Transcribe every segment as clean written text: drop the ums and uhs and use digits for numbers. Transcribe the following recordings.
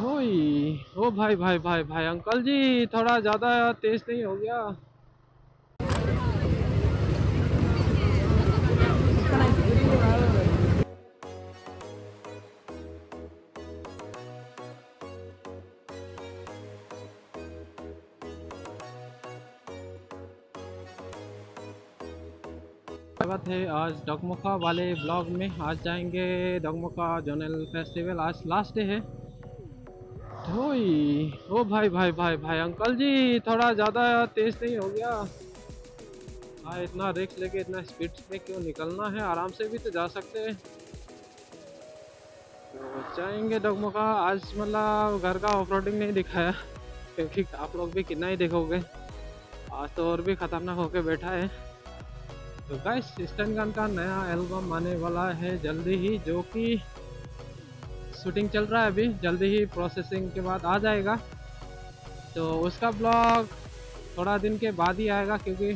ओए ओ भाई भाई भाई भाई अंकल जी थोड़ा ज़्यादा तेज नहीं हो गया। बात है आज डगमोका वाले ब्लॉग में आज जाएंगे डगमोका जोनल फेस्टिवल आज लास्ट डे है। ओए ओ भाई भाई भाई भाई अंकल जी थोड़ा ज़्यादा तेज नहीं हो गया। हाँ इतना रिस्क लेके इतना स्पीड में क्यों निकलना है, आराम से भी तो जा सकते हैं। तो जाएंगे डगमोका आज, मतलब घर का ऑफ रोडिंग नहीं दिखाया क्योंकि आप लोग भी कितना ही देखोगे, आज तो और भी खतरनाक होके बैठा है। तो गाइस स्टन गन का नया एल्बम आने वाला है जल्दी ही, जो कि शूटिंग चल रहा है अभी, जल्दी ही प्रोसेसिंग के बाद आ जाएगा। तो उसका ब्लॉग थोड़ा दिन के बाद ही आएगा क्योंकि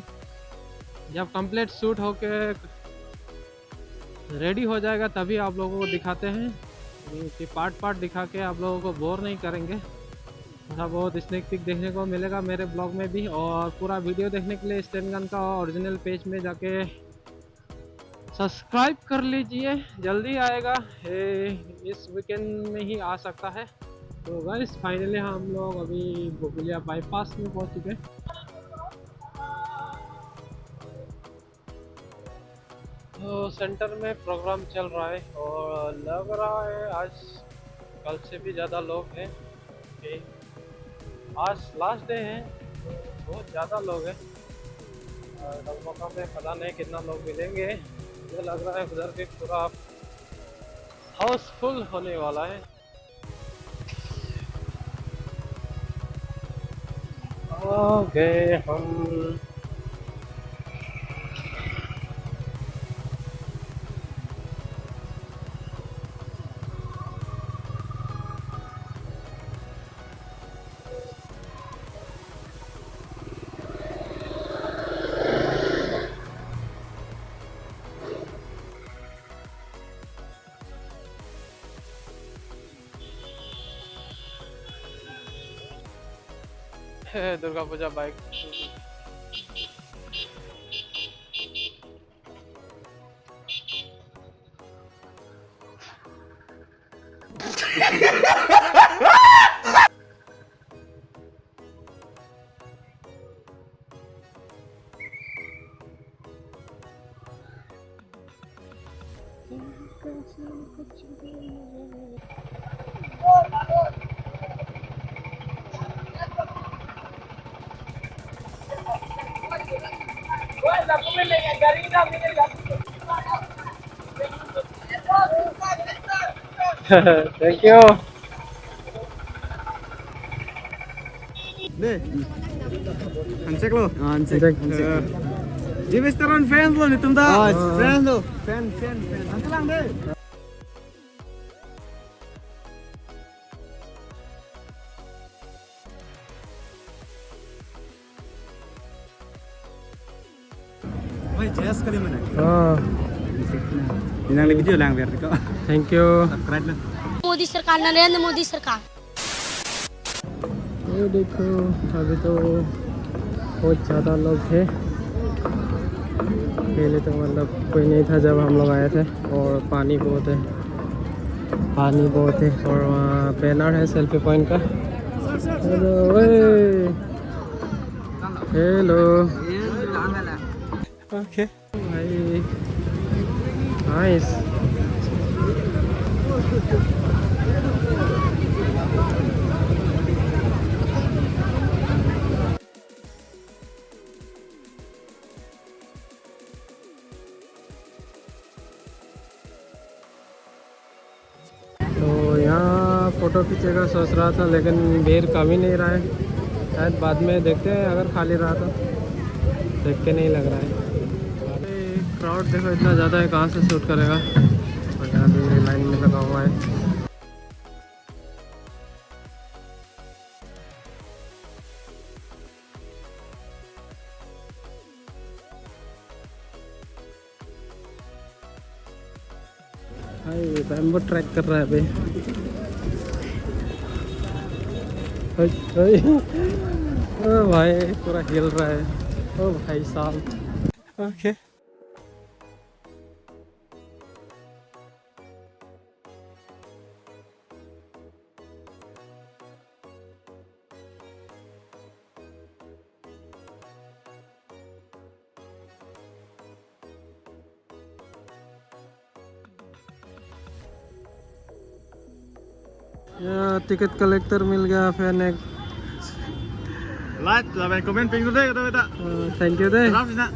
जब कंप्लीट शूट होके रेडी हो जाएगा तभी आप लोगों को दिखाते हैं कि पार्ट पार्ट दिखा के आप लोगों को बोर नहीं करेंगे। थोड़ा बहुत स्नैक पिक देखने को मिलेगा मेरे ब्लॉग में भी, और पूरा वीडियो देखने के लिए स्टन गन का ओरिजिनल पेज में जाके सब्सक्राइब कर लीजिए, जल्दी आएगा, इस वीकेंड में ही आ सकता है। तो गाइस फाइनली हम लोग अभी बोगलिया बाईपास में पहुंच चुके हैं। तो सेंटर में प्रोग्राम चल रहा है और लग रहा है आज कल से भी ज़्यादा लोग हैं। आज लास्ट डे है तो बहुत ज़्यादा लोग हैं। डगमोका में पता नहीं कितना लोग मिलेंगे, मुझे लग रहा है उधर भी पूरा हाउसफुल होने वाला है। ओके हम Durga Puja bike thank you. Deh, handshake lo. Handshake. Di restoran fans lo nih tumda. Fans lo. Fan. Nanti lang deh. Woi, jazz kali mana? Inang video lang biar kau. Thank you. Subscribe lah. Modi सरकार, नरेंद्र मोदी सरकार। ये देखो अभी तो बहुत ज़्यादा लोग थे, पहले तो मतलब कोई नहीं था जब हम लोग आए थे। और पानी बहुत है और वहाँ बैनर है सेल्फी पॉइंट का। हेलो ओके भाई नाइस। तो यहाँ फ़ोटो खींचेगा सोच रहा था, लेकिन भीड़ कम ही नहीं रहा है, शायद बाद में देखते हैं अगर खाली रहा तो। देख के नहीं लग रहा है। क्राउड देखो इतना ज़्यादा है, कहाँ से शूट करेगा। और यहाँ भी लाइन में लगा हुआ है। भाई बैम्बो ट्रैक कर रहा है अभी। ओ भाई पूरा हिल रहा है। ओ भाई साहब। ओके ya tiket collector मिल गया फैन एक। Like, comment, ping dulu deh, kita. Thank you they. Salam, Sina.